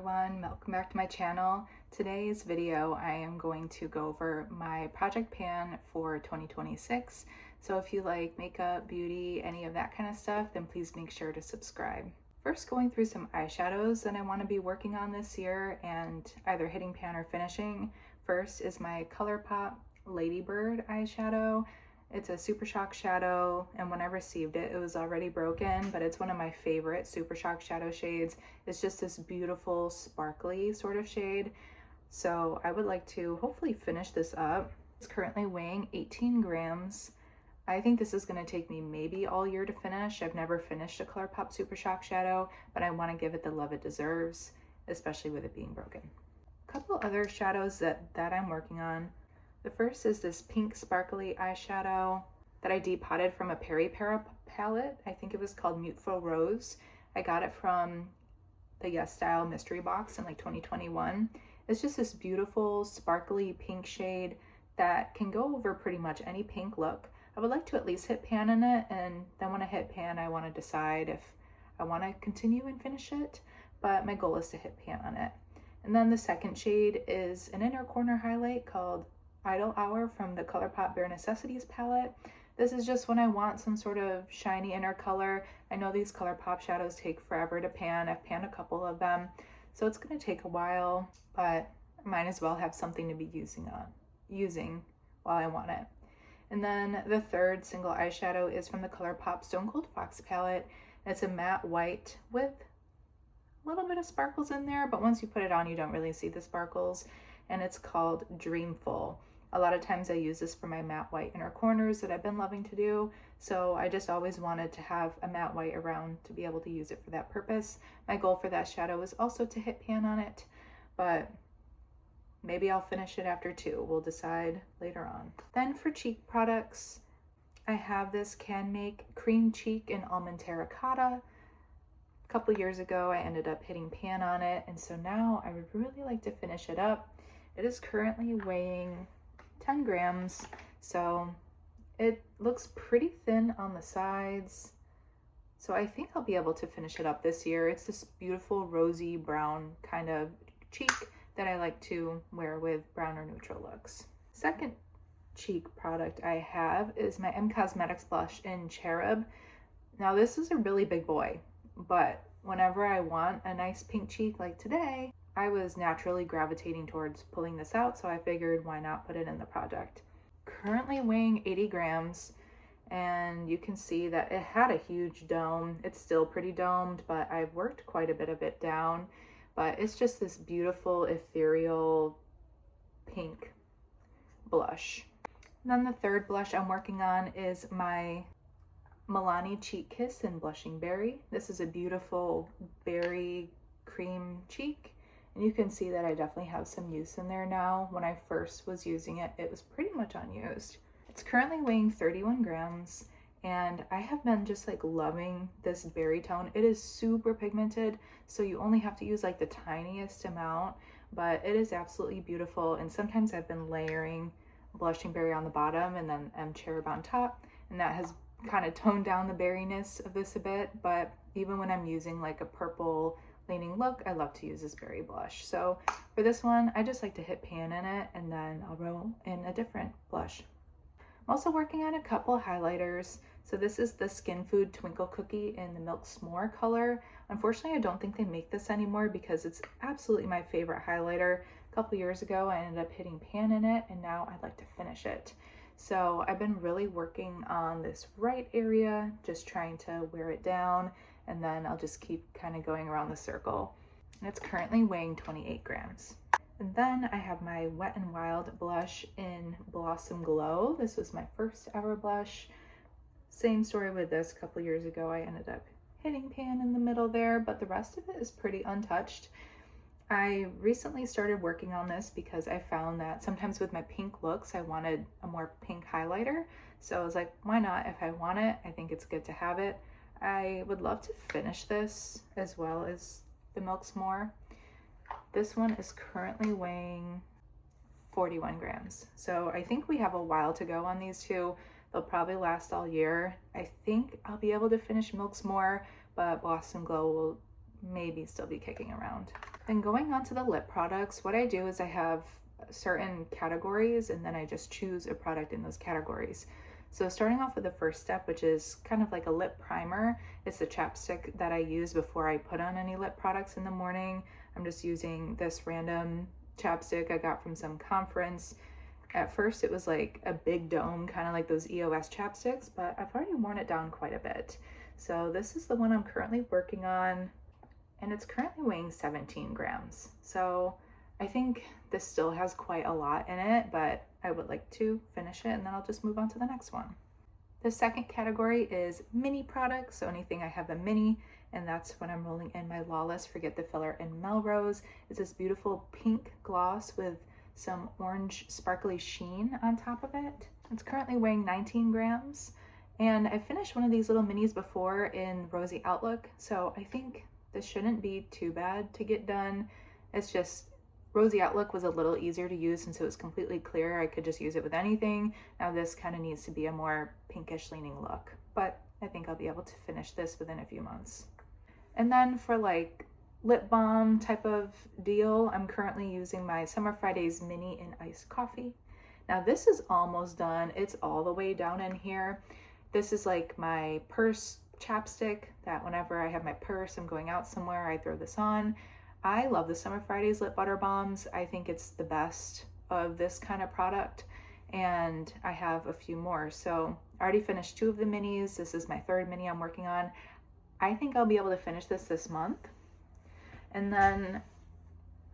everyone, welcome back to my channel. Today's video I am going to go over my project pan for 2026. So if you like makeup, beauty, any of that kind of stuff, then please make sure to subscribe. First, going through some eyeshadows that I want to be working on this year and either hitting pan or finishing. First is my ColourPop Ladybird eyeshadow. It's a Super Shock shadow, and when I received it, it was already broken, but it's one of my favorite Super Shock shadow shades. It's just this beautiful, sparkly sort of shade. So I would like to hopefully finish this up. It's currently weighing 18 grams. I think this is going to take me maybe all year to finish. I've never finished a ColourPop Super Shock shadow, but I want to give it the love it deserves, especially with it being broken. A couple other shadows that I'm working on. The first is this pink sparkly eyeshadow that I depotted from a Peri Para palette. I think it was called Muteful Rose. I got it from the Yes Style mystery box in like 2021. It's just this beautiful sparkly pink shade that can go over pretty much any pink look. I would like to at least hit pan in it, and then when I hit pan, I want to decide if I want to continue and finish it, but my goal is to hit pan on it. And then the second shade is an inner corner highlight called Idle Hour from the ColourPop Bare Necessities palette. This is just when I want some sort of shiny inner color. I know these ColourPop shadows take forever to pan. I've panned a couple of them, so it's going to take a while, but I might as well have something to be using while I want it. And then the third single eyeshadow is from the ColourPop Stone Cold Fox palette. It's a matte white with a little bit of sparkles in there, but once you put it on, you don't really see the sparkles, and it's called Dreamful. A lot of times I use this for my matte white inner corners that I've been loving to do, so I just always wanted to have a matte white around to be able to use it for that purpose. My goal for that shadow is also to hit pan on it, but maybe I'll finish it after two. We'll decide later on. Then for cheek products, I have this Can Make Cream Cheek in Almond Terracotta. A couple years ago, I ended up hitting pan on it, and so now I would really like to finish it up. It is currently weighing 10 grams, so it looks pretty thin on the sides. So I think I'll be able to finish it up this year. It's this beautiful rosy brown kind of cheek that I like to wear with brown or neutral looks. Second cheek product I have is my M Cosmetics blush in Cherub. Now this is a really big boy, but whenever I want a nice pink cheek like today, I was naturally gravitating towards pulling this out, so I figured why not put it in the project. Currently weighing 80 grams, and you can see that it had a huge dome. It's still pretty domed, but I've worked quite a bit of it down, but it's just this beautiful ethereal pink blush. And then the third blush I'm working on is my Milani Cheek Kiss in Blushing Berry. This is a beautiful berry cream cheek, and you can see that I definitely have some use in there now. When I first was using it, it was pretty much unused. It's currently weighing 31 grams, and I have been just like loving this berry tone. It is super pigmented, so you only have to use like the tiniest amount, but it is absolutely beautiful. And sometimes I've been layering Blushing Berry on the bottom and then M Cherub on top, and that has kind of toned down the berryness of this a bit. But even when I'm using like a purple leaning look, I love to use this berry blush. So for this one, I just like to hit pan in it, and then I'll roll in a different blush. I'm also working on a couple highlighters. So this is the Skin Food Twinkle Cookie in the Milk S'more color. Unfortunately, I don't think they make this anymore because it's absolutely my favorite highlighter. A couple years ago, I ended up hitting pan in it, and now I'd like to finish it. So I've been really working on this right area, just trying to wear it down, and then I'll just keep kind of going around the circle. And it's currently weighing 28 grams. And then I have my Wet n Wild blush in Blossom Glow. This was my first ever blush. Same story with this. A couple years ago, I ended up hitting pan in the middle there, but the rest of it is pretty untouched. I recently started working on this because I found that sometimes with my pink looks, I wanted a more pink highlighter. So I was like, why not? If I want it, I think it's good to have it. I would love to finish this as well as the Milk S'more. This one is currently weighing 41 grams. So I think we have a while to go on these two. They'll probably last all year. I think I'll be able to finish Milk S'more, but Blossom Glow will maybe still be kicking around. Then going on to the lip products, what I do is I have certain categories and then I just choose a product in those categories. So starting off with the first step, which is kind of like a lip primer, it's the chapstick that I use before I put on any lip products in the morning. I'm just using this random chapstick I got from some conference. At first it was like a big dome, kind of like those EOS chapsticks, but I've already worn it down quite a bit. So this is the one I'm currently working on, and it's currently weighing 17 grams. So I think this still has quite a lot in it, but I would like to finish it and then I'll just move on to the next one. The second category is mini products, so anything I have a mini, and that's when I'm rolling in my Lawless Forget the Filler in Melrose. It's this beautiful pink gloss with some orange sparkly sheen on top of it. It's currently weighing 19 grams, and I finished one of these little minis before in Rosy Outlook, so I think this shouldn't be too bad to get done. It's just Rosy Outlook was a little easier to use since it was completely clear. I could just use it with anything. Now this kind of needs to be a more pinkish leaning look, but I think I'll be able to finish this within a few months. And then for like lip balm type of deal, I'm currently using my Summer Fridays mini in iced coffee. Now this is almost done. It's all the way down in here. This is like my purse chapstick that whenever I have my purse, I'm going out somewhere, I throw this on. I love the Summer Fridays lip butter balms. I think it's the best of this kind of product, and I have a few more. So I already finished 2 of the minis. This is my 3rd mini I'm working on. I think I'll be able to finish this month. And then,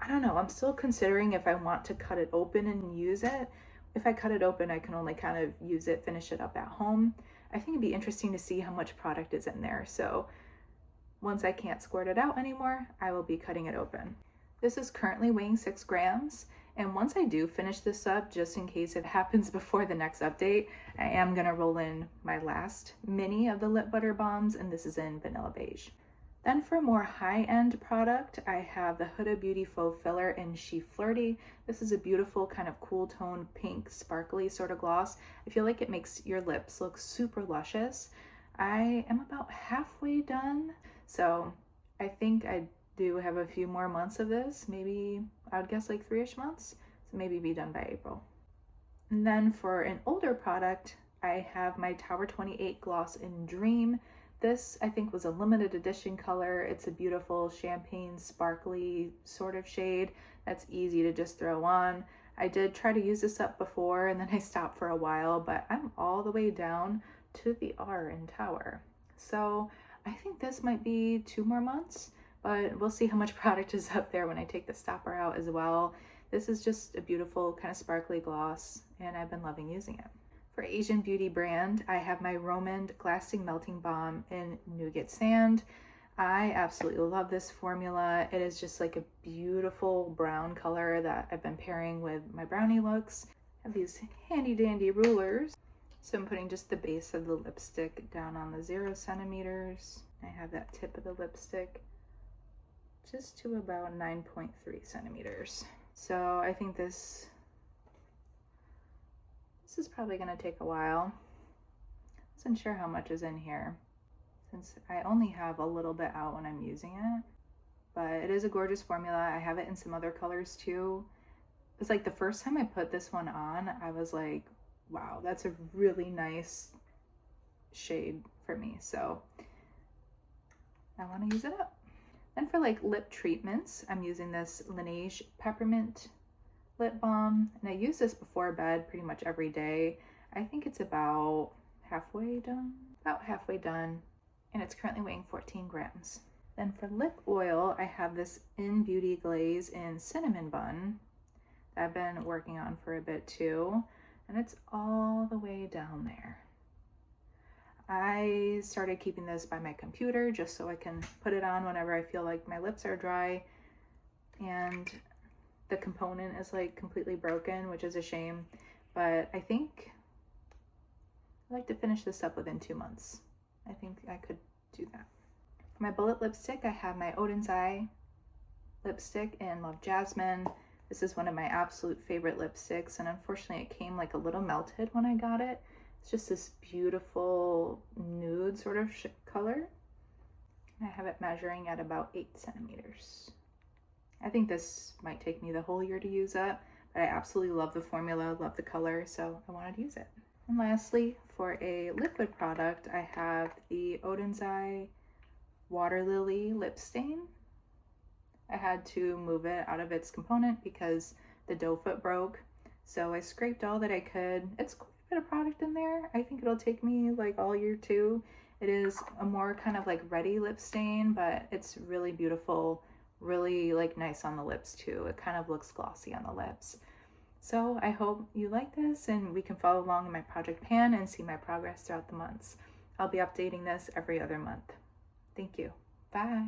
I don't know, I'm still considering if I want to cut it open and use it. If I cut it open, I can only kind of use it, finish it up at home. I think it'd be interesting to see how much product is in there. So once I can't squirt it out anymore, I will be cutting it open. This is currently weighing 6 grams. And once I do finish this up, just in case it happens before the next update, I am gonna roll in my last mini of the lip butter balms, and this is in Vanilla Beige. Then for a more high-end product, I have the Huda Beauty Faux Filler in She Flirty. This is a beautiful kind of cool tone pink sparkly sort of gloss. I feel like it makes your lips look super luscious. I am about halfway done, so I think I do have a few more months of this, maybe I would guess like 3-ish months, so maybe be done by April. And then for an older product, I have my Tower 28 Gloss in Dream. This I think was a limited edition color. It's a beautiful champagne sparkly sort of shade that's easy to just throw on. I did try to use this up before and then I stopped for a while, but I'm all the way down to the R in Tower. So I think this might be 2 more months, but we'll see how much product is up there when I take the stopper out as well. This is just a beautiful kind of sparkly gloss and I've been loving using it. For Asian Beauty brand, I have my Romand Lasting Melting Balm in Nougat Sand. I absolutely love this formula. It is just like a beautiful brown color that I've been pairing with my brownie looks. I have these handy dandy rulers. So I'm putting just the base of the lipstick down on the 0 centimeters. I have that tip of the lipstick just to about 9.3 centimeters. So I think this is probably going to take a while. I wasn't sure how much is in here since I only have a little bit out when I'm using it, but it is a gorgeous formula. I have it in some other colors too. It's like the first time I put this one on, I was like, wow, that's a really nice shade for me. So I want to use it up. Then for like lip treatments, I'm using this Laneige Peppermint lip balm, and I use this before bed pretty much every day. I think it's about halfway done, and it's currently weighing 14 grams. Then for lip oil, I have this In Beauty Glaze in Cinnamon Bun that I've been working on for a bit too, and it's all the way down there. I started keeping this by my computer just so I can put it on whenever I feel like my lips are dry, and the component is like completely broken, which is a shame, but I think I'd like to finish this up within 2 months. I think I could do that. For my bullet lipstick, I have my Oden's Eye lipstick in Love Jasmine. This is one of my absolute favorite lipsticks, and unfortunately it came like a little melted when I got it. It's just this beautiful nude sort of color. I have it measuring at about 8 centimeters. I think this might take me the whole year to use up, but I absolutely love the formula, love the color, so I wanted to use it. And lastly, for a liquid product, I have the Oden's Eye Water Lily Lip Stain. I had to move it out of its component because the doe foot broke, so I scraped all that I could. It's quite a bit of product in there. I think it'll take me like all year too. It is a more kind of like ready lip stain, but it's really beautiful, really like nice on the lips too. It kind of looks glossy on the lips. So I hope you like this and we can follow along in my project pan and see my progress throughout the months. I'll be updating this every other month. Thank you. Bye.